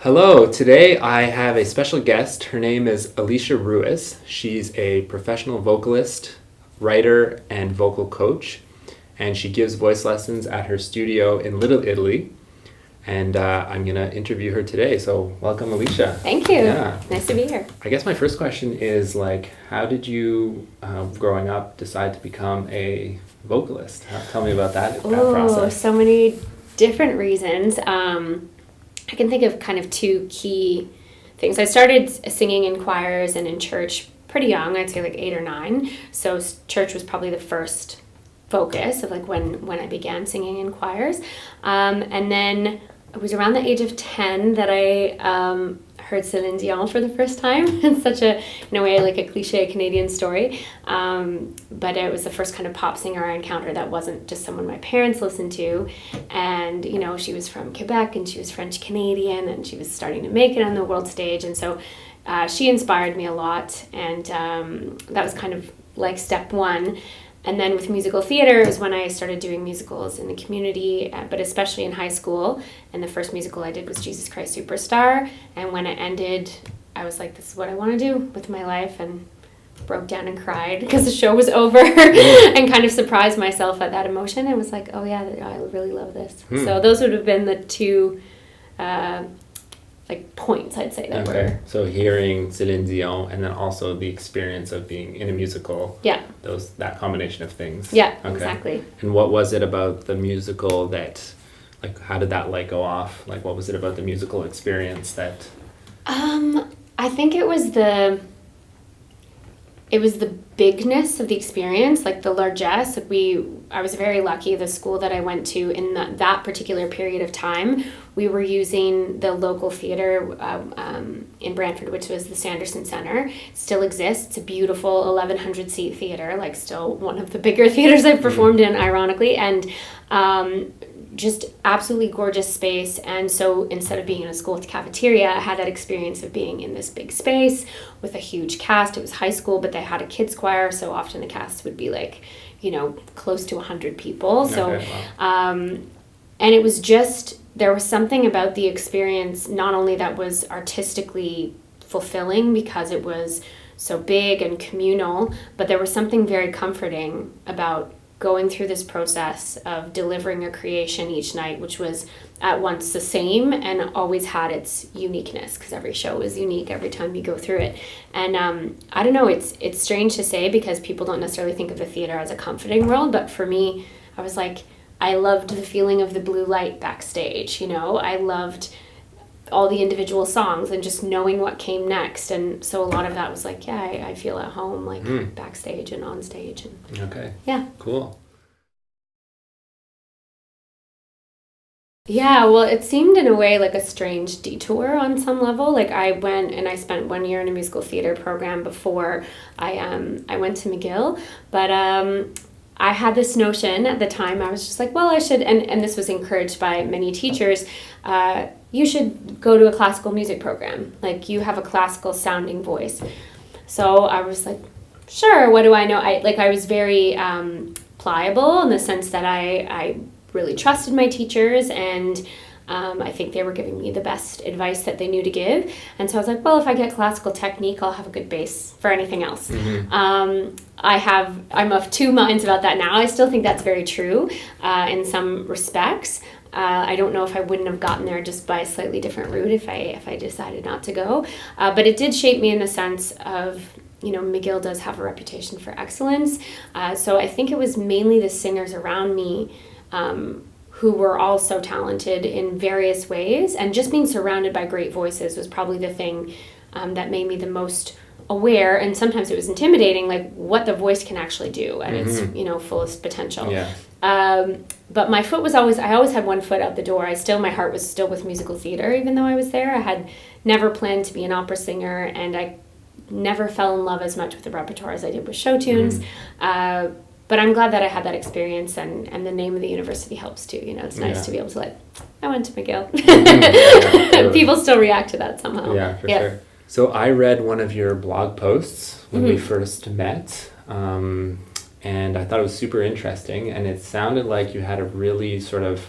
Hello, today I have a special guest. Her name is Alisha Ruiss. She's a professional vocalist, writer, and vocal coach, and she gives voice lessons at her studio in Little Italy. And I'm going to interview her today. So, welcome, Alisha. Thank you. Yeah. Nice to be here. I guess my first question is how did you, growing up, decide to become a vocalist? Tell me about that process. So many different reasons. I can think of kind of two key things. I started singing in choirs and in church pretty young. I'd say like 8 or 9. So church was probably the first focus of when I began singing in choirs. And then it was around the age of 10 that I heard Celine Dion for the first time. It's such in a way, like a cliche Canadian story. But it was the first kind of pop singer I encountered that wasn't just someone my parents listened to. And, she was from Quebec and she was French Canadian and she was starting to make it on the world stage. And so she inspired me a lot. And that was kind of like step one. And then with musical theater is when I started doing musicals in the community, but especially in high school. And the first musical I did was Jesus Christ Superstar. And when it ended, I was like, this is what I want to do with my life, and broke down and cried because the show was over and kind of surprised myself at that emotion. And was like, oh yeah, I really love this. So those would have been the two points, I'd say. So hearing Celine Dion and then also the experience of being in a musical. Yeah. That combination of things. Yeah, okay. Exactly. And what was it about the musical that, how did that light go off? What was it about the musical experience that... I think it was the bigness of the experience, the largesse. I was very lucky. The school that I went to in that particular period of time, we were using the local theater in Brantford, which was the Sanderson Centre. It still exists. It's a beautiful 1,100 seat theater, still one of the bigger theaters I've performed in, ironically, and just absolutely gorgeous space. And so instead of being in a school cafeteria, I had that experience of being in this big space with a huge cast. It was high school, but they had a kids choir, so often the cast would be close to 100 people. So and it was just, there was something about the experience, not only that was artistically fulfilling because it was so big and communal, but there was something very comforting about going through this process of delivering a creation each night, which was at once the same and always had its uniqueness, because every show is unique every time you go through it. And I don't know, it's strange to say because people don't necessarily think of the theater as a comforting world, but for me, I was I loved the feeling of the blue light backstage, I loved all the individual songs and just knowing what came next. And so a lot of that was I feel at home, backstage and on stage. And, okay. Yeah. Cool. Yeah, well, it seemed in a way like a strange detour on some level. I went and I spent 1 year in a musical theater program before I went to McGill. But I had this notion at the time. I was just I should, and this was encouraged by many teachers, you should go to a classical music program. You have a classical sounding voice. So I was sure, what do I know? I was very pliable in the sense that I really trusted my teachers, and I think they were giving me the best advice that they knew to give. And so I was if I get classical technique, I'll have a good base for anything else. Mm-hmm. I'm of two minds about that now. I still think that's very true in some respects. I don't know if I wouldn't have gotten there just by a slightly different route if I decided not to go. But it did shape me in the sense of, McGill does have a reputation for excellence. So I think it was mainly the singers around me who were all so talented in various ways, and just being surrounded by great voices was probably the thing that made me the most aware, and sometimes it was intimidating, what the voice can actually do at its fullest potential. Yeah. But my foot was I always had one foot out the door. My heart was still with musical theater, even though I was there. I had never planned to be an opera singer, and I never fell in love as much with the repertoire as I did with show tunes. But I'm glad that I had that experience, and the name of the university helps too. It's nice to be able to I went to McGill. Totally. People still react to that somehow. Yeah, for sure. So I read one of your blog posts when we first met, and I thought it was super interesting, and it sounded like you had a really sort of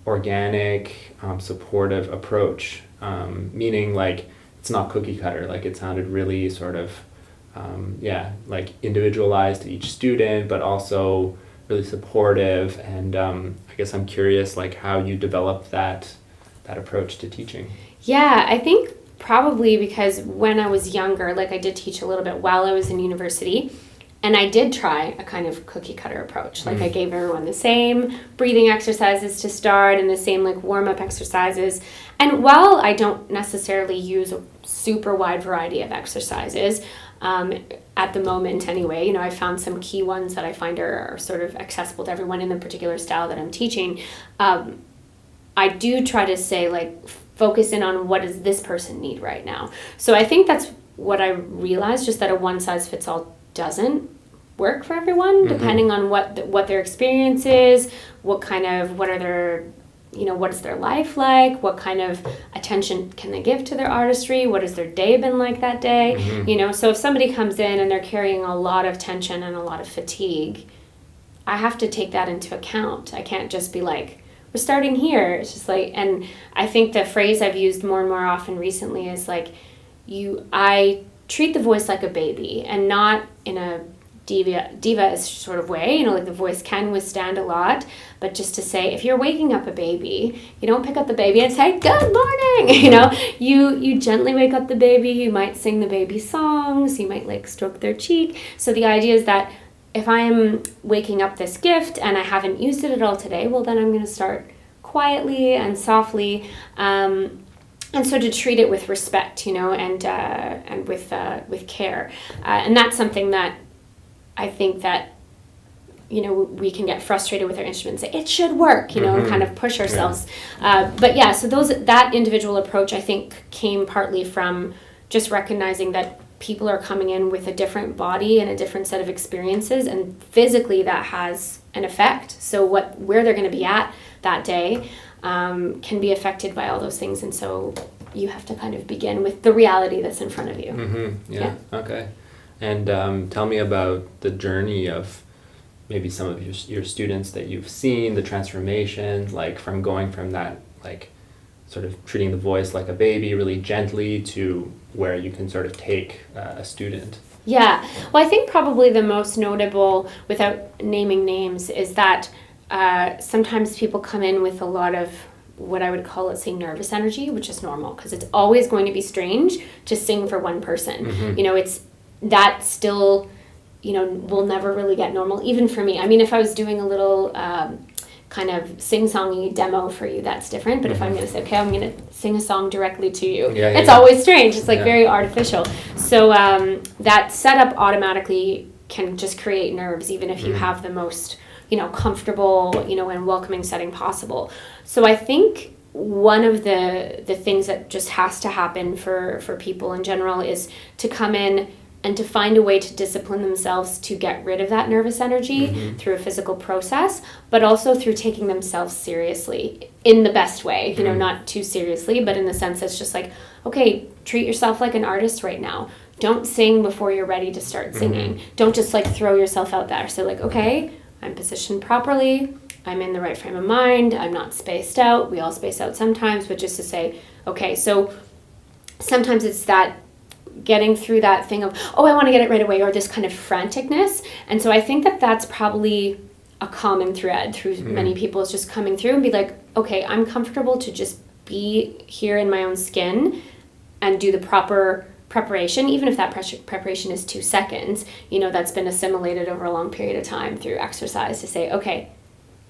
organic, supportive approach meaning like it's not cookie cutter. Like it sounded really sort of, like individualized to each student, but also really supportive. And I guess I'm curious, like how you developed that approach to teaching. Yeah, I think probably because when I was younger, like I did teach a little bit while I was in university, and I did try a kind of cookie cutter approach. Like I gave everyone the same breathing exercises to start and the same like warm-up exercises. And while I don't necessarily use a super wide variety of exercises, at the moment anyway, you know, I found some key ones that I find are sort of accessible to everyone in the particular style that I'm teaching. I do try to say like, focus in on what does this person need right now. So I think that's what I realized, just that a one size fits all doesn't work for everyone, depending on what their experience is, what are their, you know, what is their life like, what kind of attention can they give to their artistry, what has their day been like that day, you know. So if somebody comes in and they're carrying a lot of tension and a lot of fatigue, I have to take that into account. I can't just be like, we're starting here. It's just like, and I think the phrase I've used more and more often recently is like, I treat the voice like a baby, and not in a diva-ish sort of way, you know, like the voice can withstand a lot, but just to say, if you're waking up a baby, you don't pick up the baby and say, good morning, you know, you gently wake up the baby, you might sing the baby songs, you might like stroke their cheek. So the idea is that if I'm waking up this gift and I haven't used it at all today, well, then I'm going to start quietly and softly, and so to treat it with respect, you know, and with care, and that's something that I think that, you know, we can get frustrated with our instruments, say it should work, you know, and kind of push ourselves. But yeah, so that individual approach I think came partly from just recognizing that people are coming in with a different body and a different set of experiences, and physically that has an effect. So where they're going to be at that day can be affected by all those things, and so you have to kind of begin with the reality that's in front of you. Yeah. Okay. And tell me about the journey of maybe some of your students that you've seen, the transformation, like from going from that, like sort of treating the voice like a baby really gently to where you can sort of take a student. Yeah. Well, I think probably the most notable, without naming names, is that sometimes people come in with a lot of what I would call, let's say, nervous energy, which is normal because it's always going to be strange to sing for one person. You know, it's that still, you know, will never really get normal, even for me. I mean, if I was doing a little kind of sing-songy demo for you, that's different. But if I'm going to say, okay, I'm going to sing a song directly to you, it's always strange. It's like very artificial. So that setup automatically can just create nerves, even if you have the most, you know, comfortable, you know, and welcoming setting possible. So I think one of the things that just has to happen for people in general is to come in and to find a way to discipline themselves to get rid of that nervous energy through a physical process, but also through taking themselves seriously in the best way, you know, not too seriously, but in the sense that's just like, okay, treat yourself like an artist right now. Don't sing before you're ready to start singing. Don't just like throw yourself out there. So like, okay, I'm positioned properly, I'm in the right frame of mind, I'm not spaced out. We all space out sometimes, but just to say, okay, so sometimes it's that getting through that thing of, oh, I want to get it right away, or this kind of franticness. And so I think that that's probably a common thread through many people, is just coming through and be like, okay, I'm comfortable to just be here in my own skin and do the proper preparation, even if that preparation is 2 seconds, you know, that's been assimilated over a long period of time through exercise to say, okay,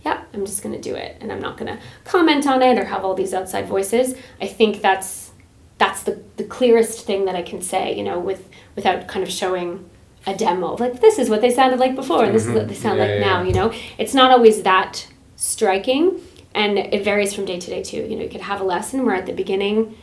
yeah, I'm just going to do it, and I'm not going to comment on it or have all these outside voices. I think that's the clearest thing that I can say, you know, without kind of showing a demo. Like, this is what they sounded like before, and this is what they sound like now, you know. It's not always that striking, and it varies from day to day, too. You know, you could have a lesson where at the beginning,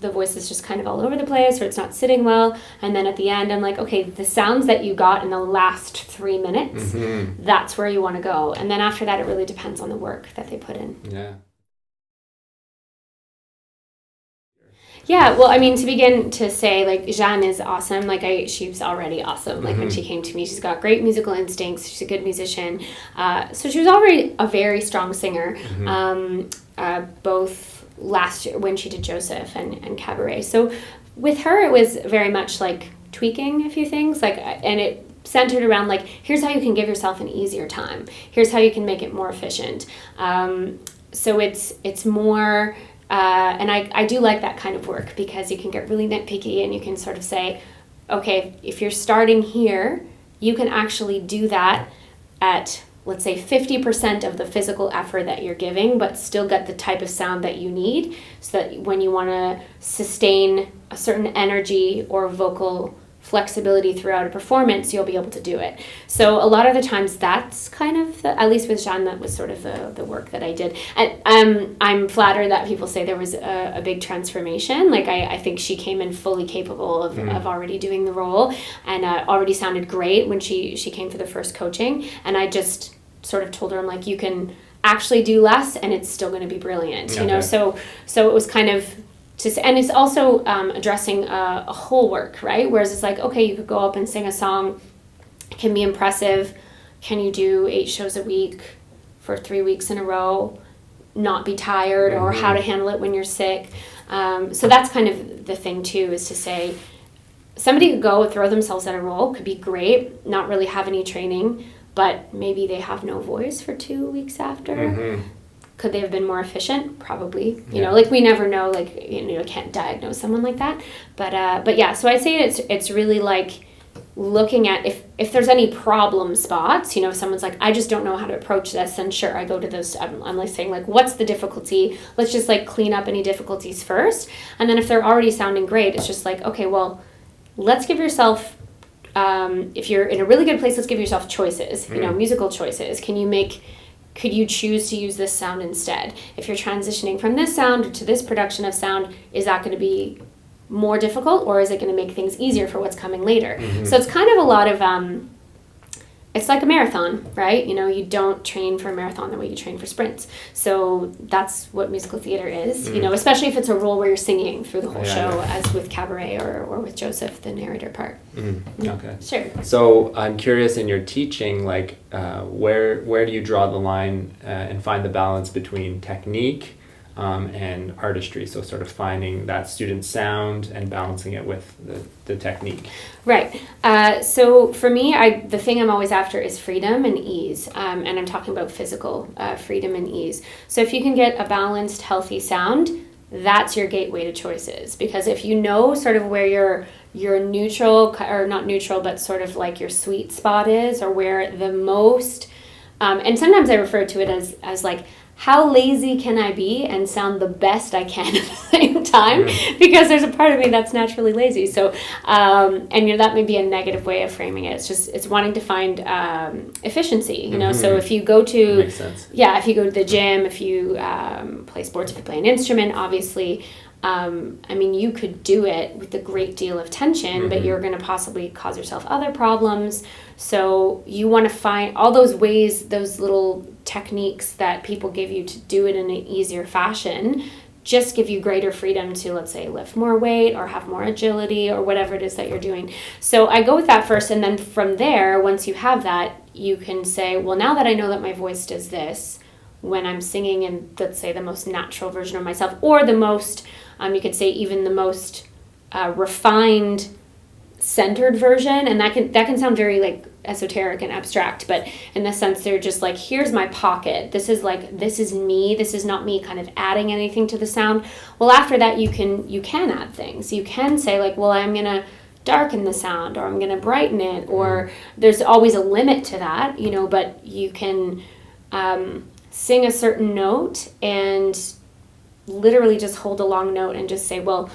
the voice is just kind of all over the place, or it's not sitting well, and then at the end, I'm like, okay, the sounds that you got in the last 3 minutes, that's where you want to go. And then after that, it really depends on the work that they put in. Yeah, well, I mean, to begin to say, like, Jeanne is awesome. Like, she's already awesome. Like, when she came to me, she's got great musical instincts. She's a good musician. So she was already a very strong singer. Both last year when she did Joseph and Cabaret. So with her, it was very much like tweaking a few things, like, and it centered around like, here's how you can give yourself an easier time. Here's how you can make it more efficient. So it's more, and I do like that kind of work because you can get really nitpicky and you can sort of say, okay, if you're starting here, you can actually do that at, let's say, 50% of the physical effort that you're giving, but still get the type of sound that you need, so that when you want to sustain a certain energy or vocal flexibility throughout a performance, you'll be able to do it. So a lot of the times that's kind of, at least with Jeanne, that was sort of the work that I did. And I'm flattered that people say there was a big transformation. Like I think she came in fully capable of already doing the role, and already sounded great when she came for the first coaching. And I just sort of told her, I'm like, you can actually do less and it's still going to be brilliant, you know? So it was kind of, and it's also addressing a whole work, right? Whereas it's like, okay, you could go up and sing a song, it can be impressive. Can you do 8 shows a week for 3 weeks in a row, not be tired, or how to handle it when you're sick? So that's kind of the thing too, is to say, somebody could go throw themselves at a role, could be great, not really have any training, but maybe they have no voice for 2 weeks after. Could they have been more efficient? Probably. You know, like we never know. Like, you know, can't diagnose someone like that. But yeah. So I'd say it's really like looking at if there's any problem spots. You know, if someone's like, I just don't know how to approach this, then sure, I go to those. I'm like saying like, what's the difficulty? Let's just like clean up any difficulties first, and then if they're already sounding great, it's just like, okay, well, let's give yourself. If you're in a really good place, let's give yourself choices. You know, musical choices. Could you choose to use this sound instead? If you're transitioning from this sound to this production of sound, is that going to be more difficult, or is it going to make things easier for what's coming later? So it's kind of a lot of, it's like a marathon, right? You know, you don't train for a marathon the way you train for sprints. So that's what musical theater is, you know, especially if it's a role where you're singing through the whole show, as with Cabaret or with Joseph, the narrator part. Okay. Sure. So I'm curious, in your teaching, like where do you draw the line and find the balance between technique and artistry? So sort of finding that student sound and balancing it with the technique. Right. So for me, the thing I'm always after is freedom and ease. And I'm talking about physical freedom and ease. So if you can get a balanced, healthy sound, that's your gateway to choices. Because if you know sort of where your neutral, or not neutral, but sort of like your sweet spot is, or where the most, and sometimes I refer to it as like, how lazy can I be and sound the best I can at the same time? Because there's a part of me that's naturally lazy. So, and you know, that may be a negative way of framing it. It's wanting to find efficiency. You know, so if you go to, makes sense. Yeah, if you go to the gym, if you play sports, if you play an instrument, obviously. I mean, you could do it with a great deal of tension, but you're going to possibly cause yourself other problems. So you want to find all those ways, those little techniques that people give you to do it in an easier fashion, just give you greater freedom to, let's say, lift more weight or have more agility or whatever it is that you're doing. So I go with that first, and then from there, once you have that, you can say, well, now that I know that my voice does this, when I'm singing in, let's say, the most natural version of myself, or the most, you could say even the most refined, centered version, and that can sound very like esoteric and abstract, but in the sense they're just like, here's my pocket. This is me. This is not me kind of adding anything to the sound. Well, after that, you can add things. You can say like, well, I'm gonna darken the sound, or I'm gonna brighten it, or there's always a limit to that, you know, but you can sing a certain note and literally just hold a long note and just say, well,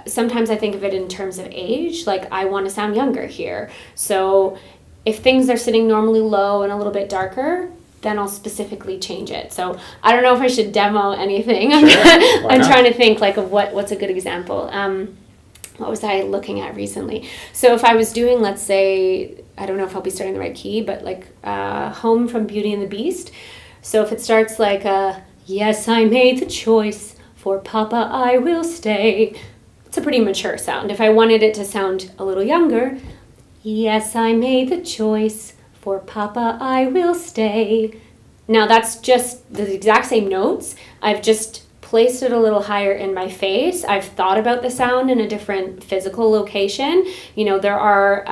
sometimes I think of it in terms of age, like I want to sound younger here. So if things are sitting normally low and a little bit darker, then I'll specifically change it. So I don't know if I should demo anything. Sure. I'm trying to think like of what's a good example. What was I looking at recently? So if I was doing, let's say, I don't know if I'll be starting the right key, but like Home from Beauty and the Beast. So if it starts like, yes, I made the choice, for Papa I will stay. It's a pretty mature sound. If I wanted it to sound a little younger, yes, I made the choice, for Papa I will stay. Now that's just the exact same notes. I've just placed it a little higher in my face. I've thought about the sound in a different physical location. You know, there are,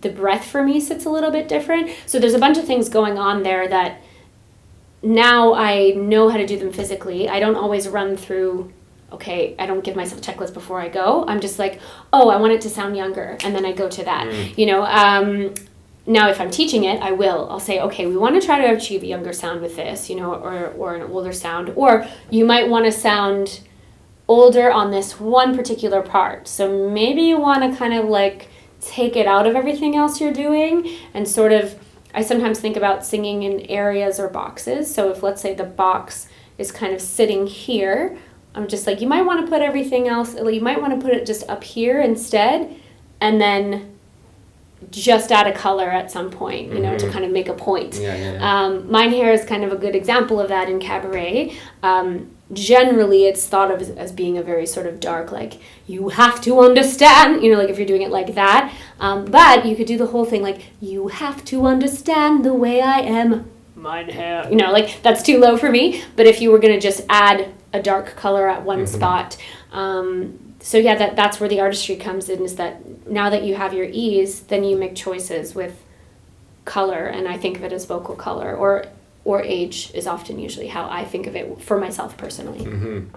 the breath for me sits a little bit different. So there's a bunch of things going on there that now I know how to do them physically. I don't always run through, okay, I don't give myself a checklist before I go. I'm just like, oh, I want it to sound younger. And then I go to that, you know. Now, if I'm teaching it, I'll say, okay, we want to try to achieve a younger sound with this, you know, or an older sound. Or you might want to sound older on this one particular part. So maybe you want to kind of like take it out of everything else you're doing and sort of, I sometimes think about singing in areas or boxes. So if, let's say, the box is kind of sitting here, I'm just like, you might want to put everything else, you might want to put it just up here instead, and then just add a color at some point, you know, to kind of make a point. Mine hair is kind of a good example of that in cabaret. Generally, it's thought of as being a very sort of dark, like, you have to understand, you know, like if you're doing it like that. But you could do the whole thing like, you have to understand the way I am. Mine hair, you know, like that's too low for me. But if you were going to just add a dark color at one spot, so yeah, that's where the artistry comes in, is that now that you have your ease, then you make choices with color, and I think of it as vocal color, or age is often usually how I think of it for myself personally.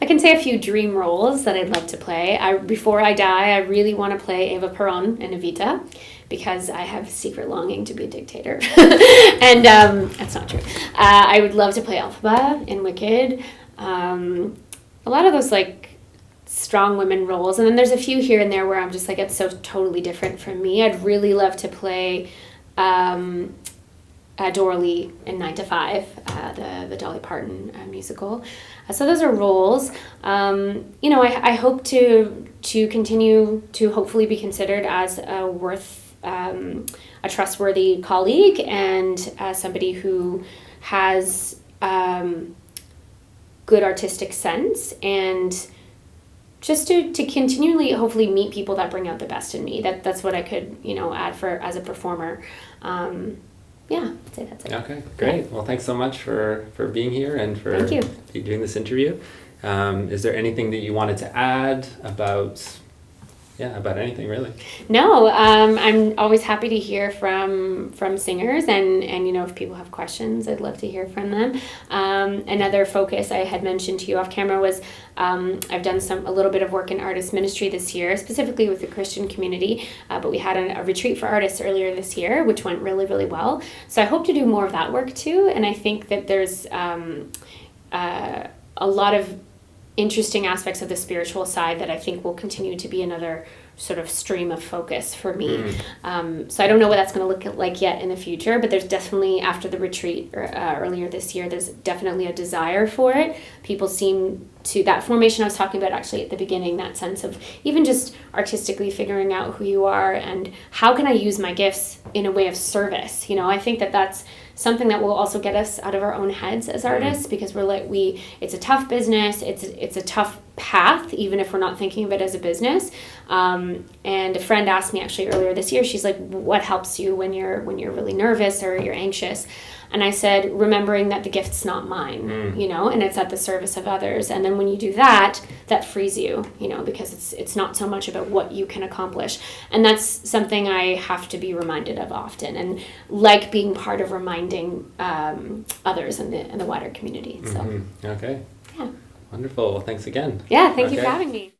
I can say a few dream roles that I'd love to play. Before I die, I really want to play Eva Peron in Evita, because I have a secret longing to be a dictator. And that's not true. I would love to play Elphaba in Wicked. A lot of those like strong women roles. And then there's a few here and there where I'm just like, it's so totally different from me. I'd really love to play Doralee in 9 to 5, the Dolly Parton musical. So those are roles. You know, I hope to continue to hopefully be considered as a trustworthy colleague, and somebody who has good artistic sense, and just to continually hopefully meet people that bring out the best in me. That's what I could, you know, add for as a performer. Yeah, I'd say that's it. Okay, great. Well, thanks so much for being here and for doing this interview. Is there anything that you wanted to add about anything really? No, I'm always happy to hear from singers, and you know, if people have questions, I'd love to hear from them. Another focus I had mentioned to you off camera was I've done a little bit of work in artist ministry this year, specifically with the Christian community, but we had a retreat for artists earlier this year, which went really, really well. So I hope to do more of that work too, and I think that there's a lot of interesting aspects of the spiritual side that I think will continue to be another sort of stream of focus for me. So I don't know what that's going to look like yet in the future, but there's definitely, after the retreat earlier this year, there's definitely a desire for it. People seem to, that formation I was talking about actually at the beginning, that sense of even just artistically figuring out who you are and how can I use my gifts in a way of service. You know, I think that that's something that will also get us out of our own heads as artists, because it's a tough business, it's a tough path, even if we're not thinking of it as a business. And a friend asked me actually earlier this year, she's like, what helps you when you're really nervous or you're anxious? And I said, remembering that the gift's not mine, you know, and it's at the service of others. And then when you do that, that frees you, you know, because it's not so much about what you can accomplish. And that's something I have to be reminded of often, and like being part of reminding others in the wider community. So Okay. Yeah. Wonderful. Well, thanks again. Yeah, thank you for having me.